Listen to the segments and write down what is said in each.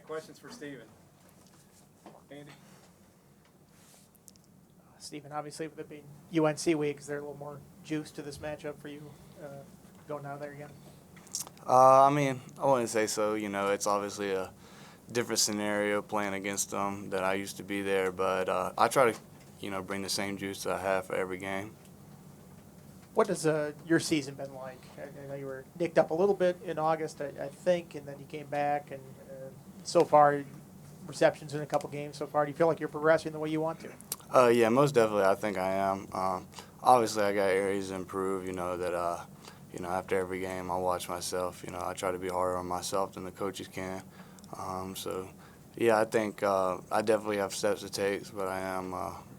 right, questions for Steven. Andy? Stephen, obviously with it being UNC week, is there a little more juice to this matchup for you going down there again? I mean, I wouldn't say so. You know, it's obviously a different scenario playing against them that I used to be there, but I try to, you know, bring the same juice that I have for every game. What has your season been like? I know you were nicked up a little bit in August, I think, and then you came back, and so far, receptions in a couple games so far. Do you feel like you're progressing the way you want to? Yeah, most definitely. I think I am. Obviously, I got areas to improve. You know that. You know, after every game, I watch myself. You know, I try to be harder on myself than the coaches can. So, yeah, I think I definitely have steps to take, but I am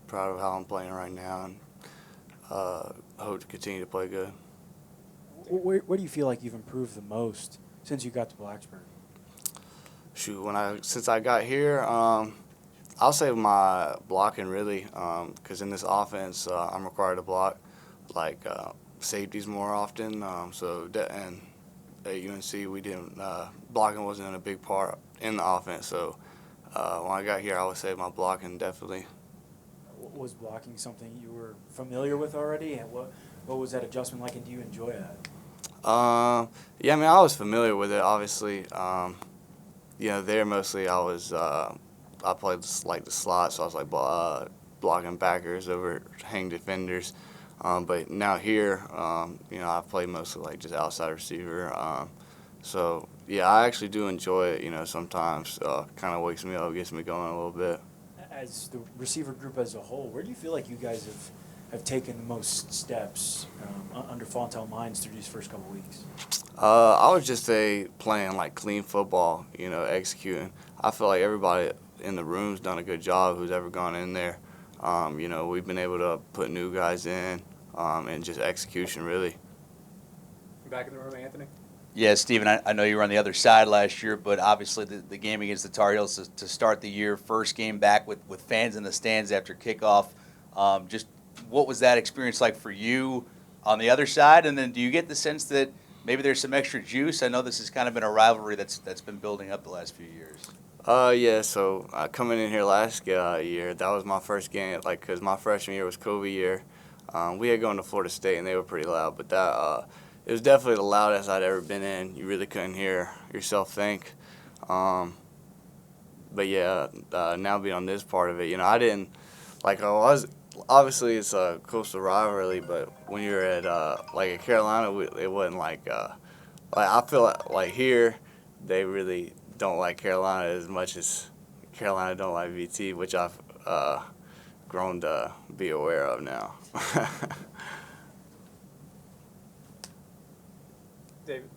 proud of how I'm playing right now, and hope to continue to play good. Where do you feel like you've improved the most since you got to Blacksburg? Shoot, since I got here, I'll say my blocking really, because in this offense, I'm required to block like safeties more often. And at UNC, we didn't blocking wasn't a big part in the offense. So when I got here, I would say my blocking definitely. Was blocking something you were familiar with already, and what was that adjustment like, and do you enjoy that? Yeah, I mean, I was familiar with it, obviously. You know, there mostly I played like the slot, so I was like blocking backers over hang defenders. But now here, you know, I play mostly like just outside receiver. So yeah, I actually do enjoy it. You know, sometimes kind of wakes me up, gets me going a little bit. As the receiver group as a whole, where do you feel like you guys have taken the most steps under Fontel Mines through these first couple weeks? I would just say playing like clean football, you know, executing. I feel like everybody in the room's done a good job who's ever gone in there. You know, we've been able to put new guys in and just execution, really. Back in the room, Anthony? Yeah, Steven, I know you were on the other side last year, but obviously the game against the Tar Heels to start the year, first game back with fans in the stands after kickoff. Just what was that experience like for you on the other side? And then do you get the sense that maybe there's some extra juice? I know this has kind of been a rivalry that's been building up the last few years. Yeah, so coming in here last year, that was my first game, like, because my freshman year was COVID year. We had gone to Florida State, and they were pretty loud, but that it was definitely the loudest I'd ever been in. You really couldn't hear yourself think. But yeah, now being on this part of it, you know, I didn't, like, obviously it's a coastal rivalry, but when you're at, like, at Carolina, it wasn't like I feel like here, they really don't like Carolina as much as Carolina don't like VT, which I've grown to be aware of now. David?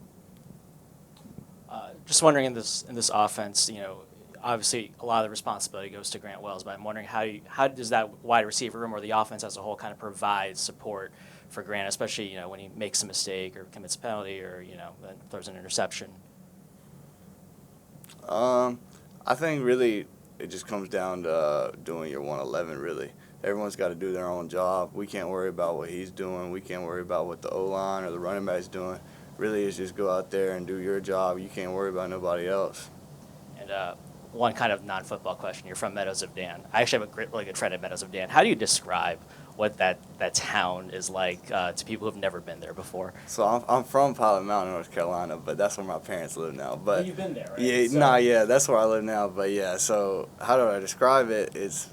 Just wondering in this offense, you know, obviously a lot of the responsibility goes to Grant Wells, but I'm wondering how does that wide receiver room or the offense as a whole kind of provide support for Grant, especially, you know, when he makes a mistake or commits a penalty or, you know, then throws an interception? I think really it just comes down to doing your 111, really. Everyone's got to do their own job. We can't worry about what he's doing. We can't worry about what the O-line or the running back's doing. Really, it's just go out there and do your job. You can't worry about nobody else. And one kind of non-football question. You're from Meadows of Dan. I actually have a really good friend at Meadows of Dan. How do you describe what that town is like to people who've never been there before? So I'm from Pilot Mountain, North Carolina, but that's where my parents live now. But You've been there, right? Yeah, yeah, that's where I live now. But yeah, so how do I describe it? It's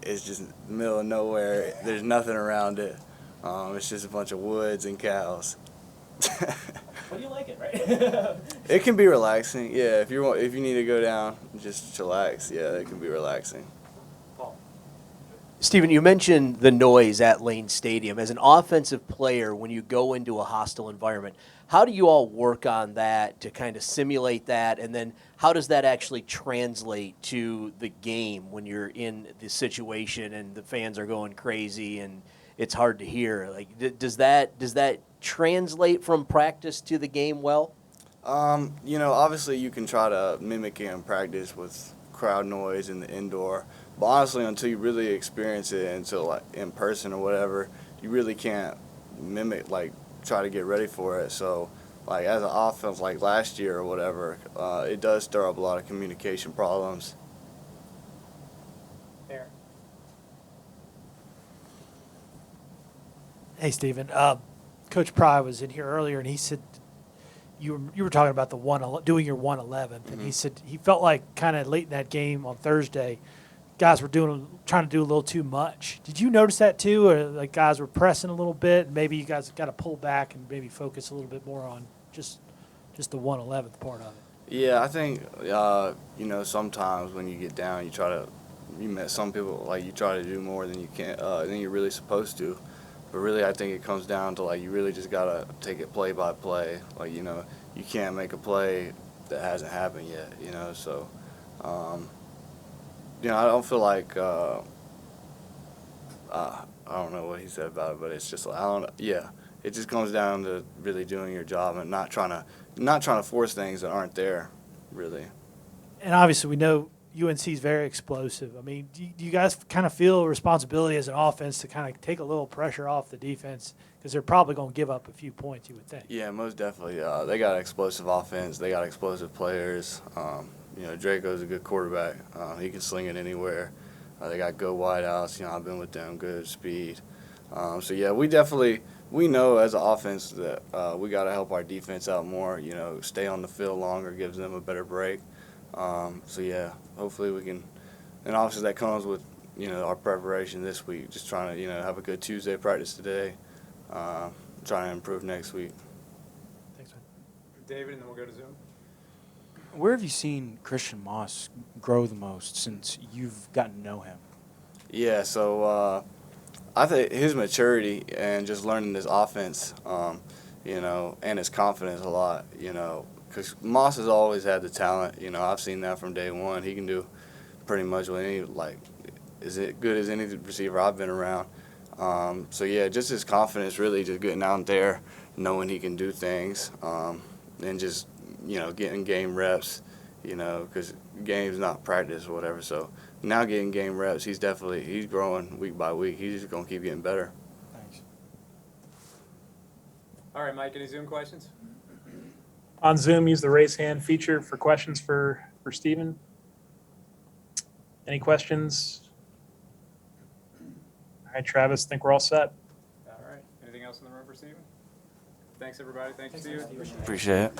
just the middle of nowhere. There's nothing around it. It's just a bunch of woods and cows. But you like it, right? It can be relaxing. Yeah, if you need to go down, just chillax. Yeah, it can be relaxing. Stephen, you mentioned the noise at Lane Stadium. As an offensive player, when you go into a hostile environment, how do you all work on that to kind of simulate that? And then how does that actually translate to the game when you're in the situation and the fans are going crazy and it's hard to hear? Like, does that translate from practice to the game well? You know, obviously you can try to mimic it in practice with crowd noise in the indoor. But honestly, until you really experience it, until like in person or whatever, you really can't mimic, like try to get ready for it. So like as an offense, like last year or whatever, it does stir up a lot of communication problems. Aaron. Hey, Stephen. Coach Pry was in here earlier, and he said you were talking about doing your 111th, and he said he felt like kind of late in that game on Thursday, guys were trying to do a little too much. Did you notice that too, or like guys were pressing a little bit? And maybe you guys got to pull back and maybe focus a little bit more on just the 111th part of it. Yeah, I think sometimes when you get down, you met some people like you try to do more than you can than you're really supposed to. But really, I think it comes down to like you really just gotta take it play by play. Like you can't make a play that hasn't happened yet. So. I don't feel like I don't know what he said about it, but it's just like I don't. Yeah, it just comes down to really doing your job and not trying to force things that aren't there, really. And obviously, we know UNC is very explosive. I mean, do you guys kind of feel a responsibility as an offense to kind of take a little pressure off the defense because they're probably going to give up a few points, you would think? Yeah, most definitely. They got explosive offense. They got explosive players. Draco's a good quarterback. He can sling it anywhere. They got good wideouts. I've been with them, good speed. So, yeah, we know as an offense that we got to help our defense out more, stay on the field longer, gives them a better break. So, yeah, hopefully we can – and obviously that comes with, our preparation this week, just trying to, have a good Tuesday practice today, trying to improve next week. Thanks, man. David, and then we'll go to Zoom. Where have you seen Christian Moss grow the most since you've gotten to know him? Yeah, so I think his maturity and just learning this offense, and his confidence a lot, because Moss has always had the talent. I've seen that from day one. He can do pretty much with as good as any receiver I've been around. So, yeah, just his confidence really just getting out there, knowing he can do things, and just, getting game reps, because game's not practice or whatever. So now getting game reps, he's growing week by week. He's just going to keep getting better. Thanks. All right, Mike, any Zoom questions? On Zoom, use the raise hand feature for questions for Stephen. Any questions? All right, Travis, think we're all set. All right. Anything else in the room for Steven? Thanks, everybody. Thanks, Steven. Appreciate it.